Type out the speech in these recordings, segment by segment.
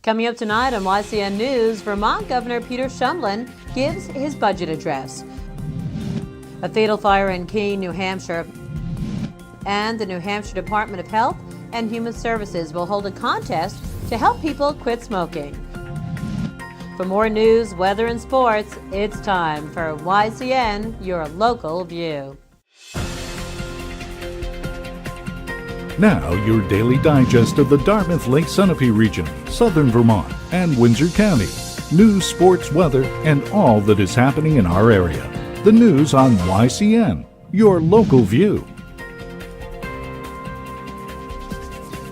Coming up tonight on YCN News, Vermont Governor Peter Shumlin gives his budget address. A fatal fire in Keene, New Hampshire, and the New Hampshire Department of Health and Human Services will hold a contest to help people quit smoking. For more news, weather, and sports, it's time for YCN, your local view. Now, your daily digest of the Dartmouth Lake Sunapee region, southern Vermont, and Windsor County. News, sports, weather, and all that is happening in our area. The news on YCN, your local view.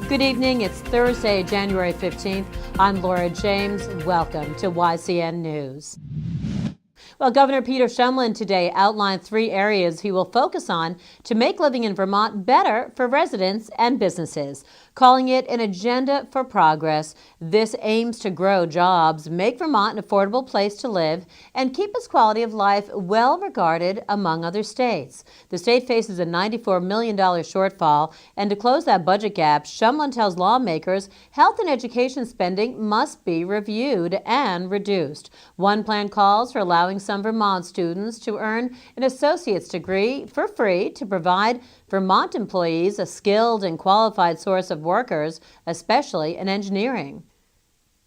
Good evening. It's Thursday, January 15th. I'm Laura James. Welcome to YCN News. Well, Governor Peter Shumlin today outlined 3 areas he will focus on to make living in Vermont better for residents and businesses, calling it an agenda for progress. This aims to grow jobs, make Vermont an affordable place to live, and keep its quality of life well regarded among other states. The state faces a $94 million shortfall, and to close that budget gap, Shumlin tells lawmakers health and education spending must be reviewed and reduced. One plan calls for allowing some Vermont students to earn an associate's degree for free to provide Vermont employees a skilled and qualified source of workers, especially in engineering.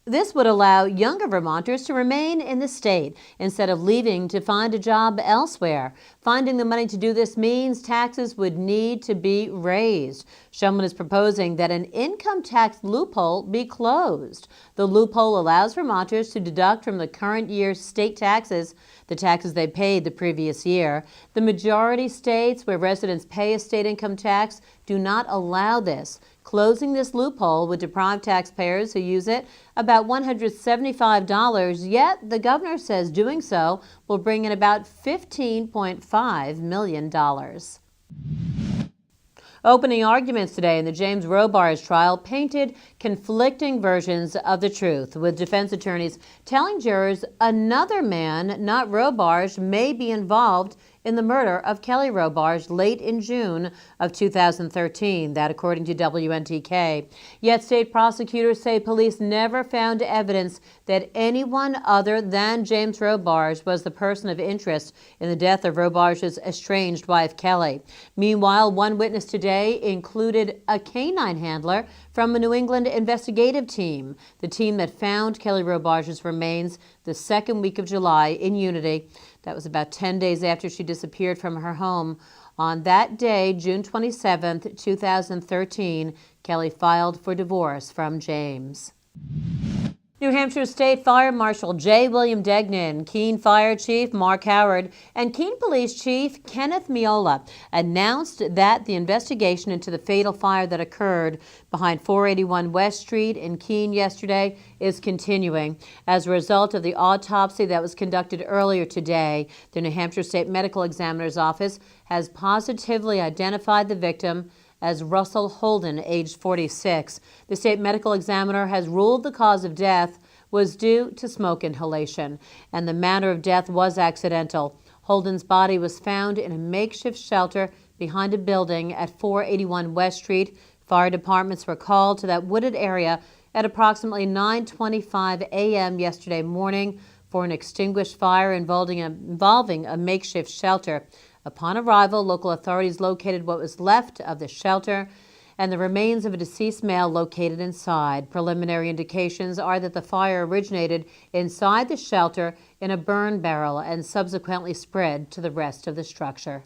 This would allow younger Vermonters to remain in the state instead of leaving to find a job elsewhere. Finding the money to do this means taxes would need to be raised. Shumlin is proposing that an income tax loophole be closed. The loophole allows Vermonters to deduct from the current year's state taxes the taxes they paid the previous year. The majority states where residents pay a state income tax do not allow this. Closing this loophole would deprive taxpayers who use it about $175, yet the governor says doing so will bring in about $15.5 million. Opening arguments today in the James Robards trial painted conflicting versions of the truth, with defense attorneys telling jurors another man, not Robards, may be involved in the murder of Kelly Robards late in June of 2013, that according to WNTK. Yet state prosecutors say police never found evidence that anyone other than James Robards was the person of interest in the death of Robards' estranged wife, Kelly. Meanwhile, one witness today included a canine handler from a New England investigative team, the team that found Kelly Robards' remains the second week of July in Unity. That was about 10 days after she disappeared from her home. On that day, June 27, 2013, Kelly filed for divorce from James. New Hampshire State Fire Marshal J. William Degnan, Keene Fire Chief Mark Howard, and Keene Police Chief Kenneth Miola announced that the investigation into the fatal fire that occurred behind 481 West Street in Keene yesterday is continuing. As a result of the autopsy that was conducted earlier today, the New Hampshire State Medical Examiner's Office has positively identified the victim as Russell Holden, aged 46. The state medical examiner has ruled the cause of death was due to smoke inhalation, and the manner of death was accidental. Holden's body was found in a makeshift shelter behind a building at 481 West Street. Fire departments were called to that wooded area at approximately 9:25 a.m. yesterday morning for an extinguished fire involving a makeshift shelter. Upon arrival, local authorities located what was left of the shelter and the remains of a deceased male located inside. Preliminary indications are that the fire originated inside the shelter in a burn barrel and subsequently spread to the rest of the structure.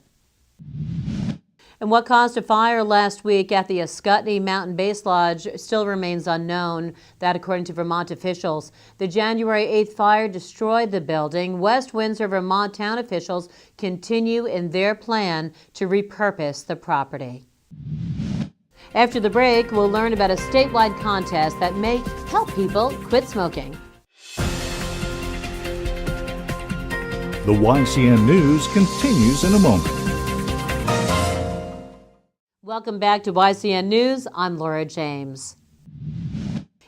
And what caused a fire last week at the Ascutney Mountain Base Lodge still remains unknown. That, according to Vermont officials. The January 8th fire destroyed the building. West Windsor, Vermont town officials continue in their plan to repurpose the property. After the break, we'll learn about a statewide contest that may help people quit smoking. The YCN News continues in a moment. Welcome back to YCN News. I'm Laura James.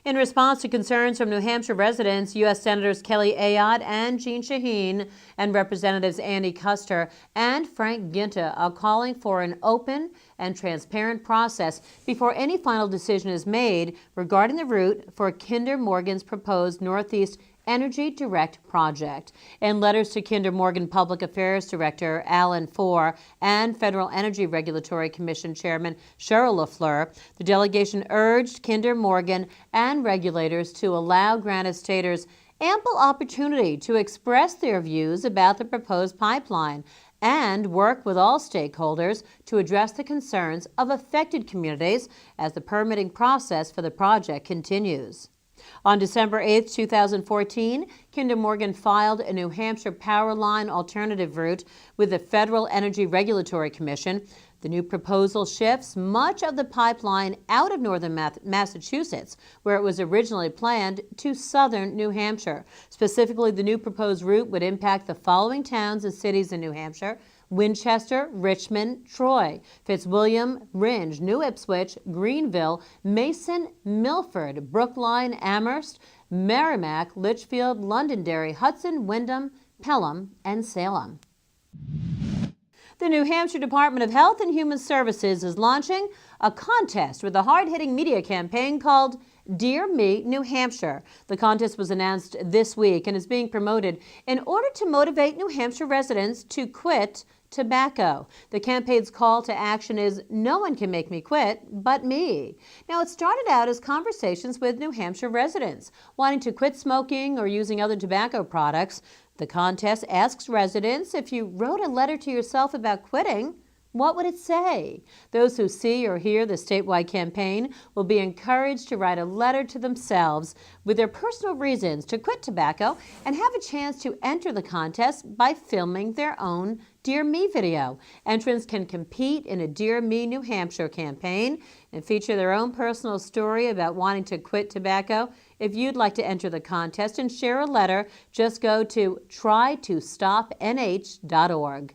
In response to concerns from New Hampshire residents, U.S. Senators Kelly Ayotte and Jeanne Shaheen and Representatives Andy Kuster and Frank Ginta are calling for an open and transparent process before any final decision is made regarding the route for Kinder Morgan's proposed Northeast Energy Direct project. In letters to Kinder Morgan Public Affairs Director Alan Four and Federal Energy Regulatory Commission Chairman Cheryl LaFleur, the delegation urged Kinder Morgan and regulators to allow Granite Staters ample opportunity to express their views about the proposed pipeline and work with all stakeholders to address the concerns of affected communities as the permitting process for the project continues. On December 8, 2014, Kinder Morgan filed a New Hampshire power line alternative route with the Federal Energy Regulatory Commission. The new proposal shifts much of the pipeline out of northern Massachusetts, where it was originally planned, to southern New Hampshire. Specifically, the new proposed route would impact the following towns and cities in New Hampshire: Winchester, Richmond, Troy, Fitzwilliam, Rindge, New Ipswich, Greenville, Mason, Milford, Brookline, Amherst, Merrimack, Litchfield, Londonderry, Hudson, Windham, Pelham, and Salem. The New Hampshire Department of Health and Human Services is launching a contest with a hard-hitting media campaign called Dear Me, New Hampshire. The contest was announced this week and is being promoted in order to motivate New Hampshire residents to quit tobacco. The campaign's call to action is "No one can make me quit but me." Now, it started out as conversations with New Hampshire residents wanting to quit smoking or using other tobacco products. The contest asks residents, if you wrote a letter to yourself about quitting, what would it say? Those who see or hear the statewide campaign will be encouraged to write a letter to themselves with their personal reasons to quit tobacco and have a chance to enter the contest by filming their own Dear Me video. Entrants can compete in a Dear Me New Hampshire campaign and feature their own personal story about wanting to quit tobacco. If you'd like to enter the contest and share a letter, just go to trytostopnh.org.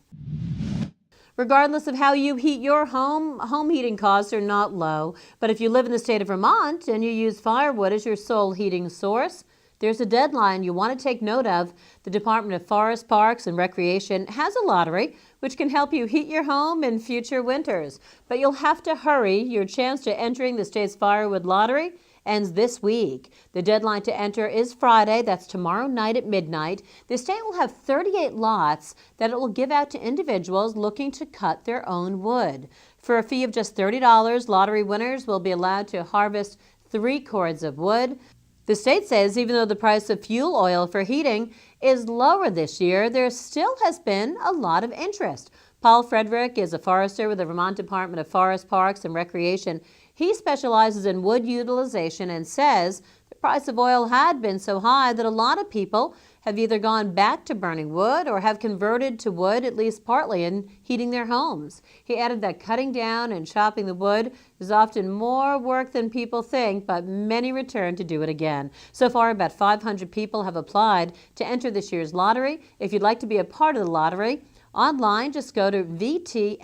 Regardless of how you heat your home heating costs are not low. But if you live in the state of Vermont and you use firewood as your sole heating source, there's a deadline you want to take note of. The Department of Forest, Parks, and Recreation has a lottery which can help you heat your home in future winters. But you'll have to hurry. Your chance to entering the state's firewood lottery ends this week. The deadline to enter is Friday. That's tomorrow night at midnight. The state will have 38 lots that it will give out to individuals looking to cut their own wood. For a fee of just $30, lottery winners will be allowed to harvest 3 cords of wood. The state says even though the price of fuel oil for heating is lower this year, there still has been a lot of interest. Paul Frederick is a forester with the Vermont Department of Forest, Parks, and Recreation. He specializes in wood utilization and says the price of oil had been so high that a lot of people have either gone back to burning wood or have converted to wood, at least partly, in heating their homes. He added that cutting down and chopping the wood is often more work than people think, but many return to do it again. So far, about 500 people have applied to enter this year's lottery. If you'd like to be a part of the lottery, online, just go to vtfpr.org.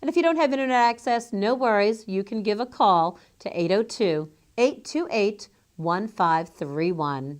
And if you don't have internet access, no worries. You can give a call to 802-828-1531.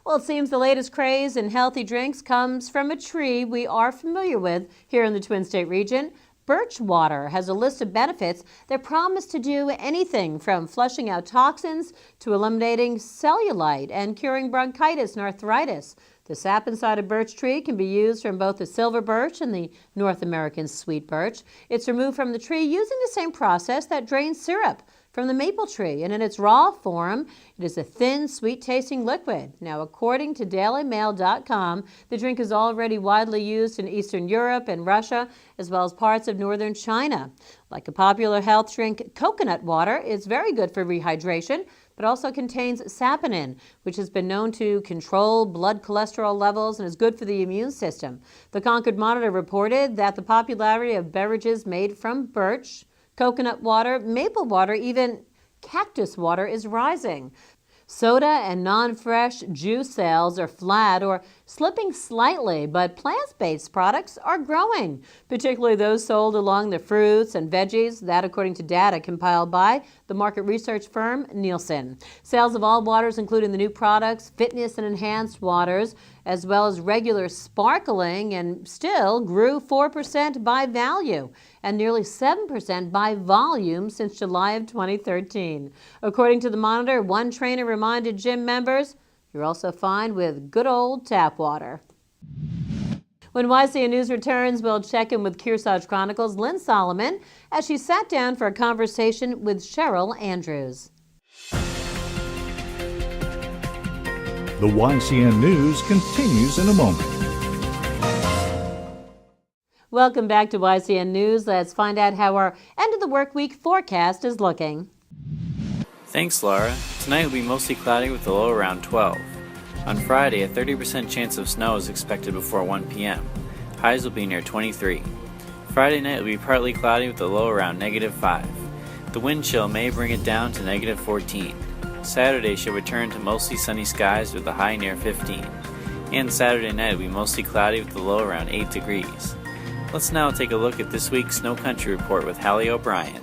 Well, it seems the latest craze in healthy drinks comes from a tree we are familiar with here in the Twin State region. Birch water has a list of benefits that promise to do anything from flushing out toxins to eliminating cellulite and curing bronchitis and arthritis. The sap inside a birch tree can be used from both the silver birch and the North American sweet birch. It's removed from the tree using the same process that drains syrup from the maple tree, and in its raw form, it is a thin, sweet-tasting liquid. Now, according to dailymail.com, the drink is already widely used in Eastern Europe and Russia, as well as parts of northern China. Like a popular health drink, coconut water is very good for rehydration, but also contains saponin, which has been known to control blood cholesterol levels and is good for the immune system. The Concord Monitor reported that the popularity of beverages made from birch, coconut water, maple water, even cactus water is rising. Soda and non-fresh juice sales are flat or slipping slightly, but plant-based products are growing, particularly those sold along the fruits and veggies. That according to data compiled by the market research firm Nielsen. Sales of all waters, including the new products, fitness and enhanced waters, as well as regular sparkling, and still grew 4% by value and nearly 7% by volume since July of 2013. According to the Monitor, one trainer reminded gym members, "You're also fine with good old tap water." When YCN News returns, we'll check in with Kearsarge Chronicles' Lynn Solomon as she sat down for a conversation with Cheryl Andrews. The YCN News continues in a moment. Welcome back to YCN News. Let's find out how our end of the work week forecast is looking. Thanks, Laura. Tonight will be mostly cloudy with a low around 12. On Friday, a 30% chance of snow is expected before 1 p.m. Highs will be near 23. Friday night will be partly cloudy with a low around -5. The wind chill may bring it down to -14. Saturday should return to mostly sunny skies with a high near 15. And Saturday night will be mostly cloudy with a low around 8 degrees. Let's now take a look at this week's Snow Country Report with Hallie O'Brien.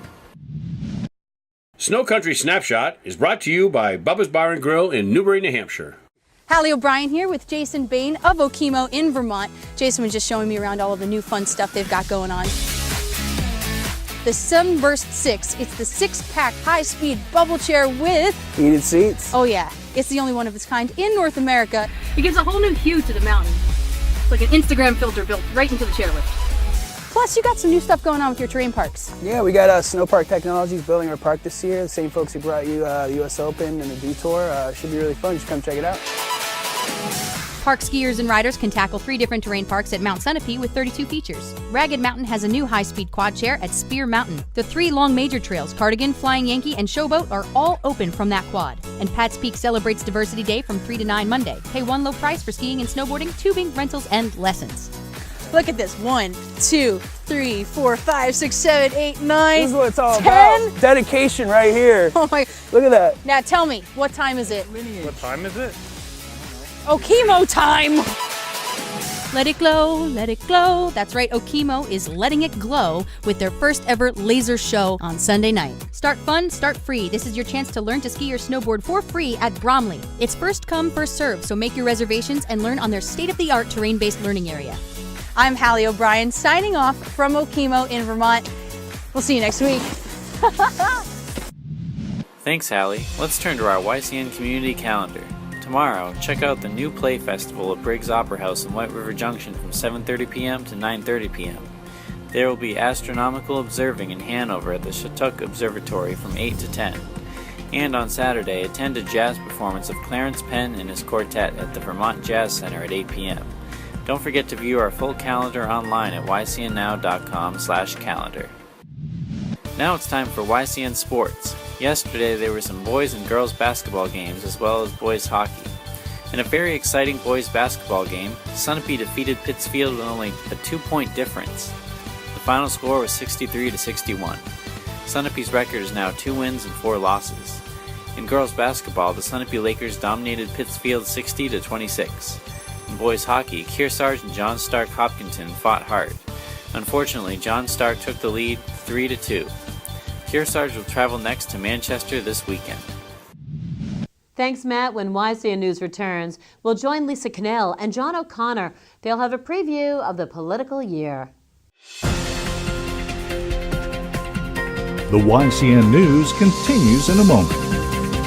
Snow Country Snapshot is brought to you by Bubba's Bar and Grill in Newbury, New Hampshire. Hallie O'Brien here with Jason Bain of Okemo in Vermont. Jason was just showing me around all of the new fun stuff they've got going on. The Sunburst 6. It's the 6-pack high-speed bubble chair with heated seats. Oh yeah, it's the only one of its kind in North America. It gives a whole new hue to the mountain. It's like an Instagram filter built right into the chairlift. Plus, you got some new stuff going on with your terrain parks. Yeah, we got Snow Park Technologies building our park this year. The same folks who brought you the US Open and the Detour. Should be really fun. Just come check it out. Park skiers and riders can tackle 3 different terrain parks at Mount Sunapee with 32 features. Ragged Mountain has a new high-speed quad chair at Spear Mountain. The 3 long major trails, Cardigan, Flying Yankee, and Showboat, are all open from that quad. And Pat's Peak celebrates Diversity Day from 3 to 9 Monday. Pay one low price for skiing and snowboarding, tubing, rentals, and lessons. Look at this. 1, 2, 3, 4, 5, 6, 7, 8, 9, This is what it's all 10. about. Dedication right here. Oh my. Look at that. Now tell me, what time is it? What time is it? Okemo time! Let it glow, let it glow. That's right, Okemo is letting it glow with their first ever laser show on Sunday night. Start fun, start free. This is your chance to learn to ski or snowboard for free at Bromley. It's first come, first serve, so make your reservations and learn on their state-of-the-art terrain-based learning area. I'm Hallie O'Brien, signing off from Okemo in Vermont. We'll see you next week. Thanks, Hallie. Let's turn to our YCN community calendar. Tomorrow, check out the new Play Festival at Briggs Opera House in White River Junction from 7:30 p.m. to 9:30 p.m. There will be astronomical observing in Hanover at the Shattuck Observatory from 8 to 10. And on Saturday, attend a jazz performance of Clarence Penn and his quartet at the Vermont Jazz Center at 8 p.m. Don't forget to view our full calendar online at ycnnow.com/calendar. Now it's time for YCN Sports. Yesterday there were some boys and girls basketball games as well as boys hockey. In a very exciting boys basketball game, Sunapee defeated Pittsfield with only a 2-point difference. The final score was 63-61. Sunapee's record is now 2 wins and 4 losses. In girls basketball, the Sunapee Lakers dominated Pittsfield 60-26. In boys hockey, Kearsarge and John Stark Hopkinton fought hard. Unfortunately, John Stark took the lead 3-2. Kearsarge will travel next to Manchester this weekend. Thanks, Matt. When YCN News returns, we'll join Lisa Cannell and John O'Connor. They'll have a preview of the political year. The YCN News continues in a moment.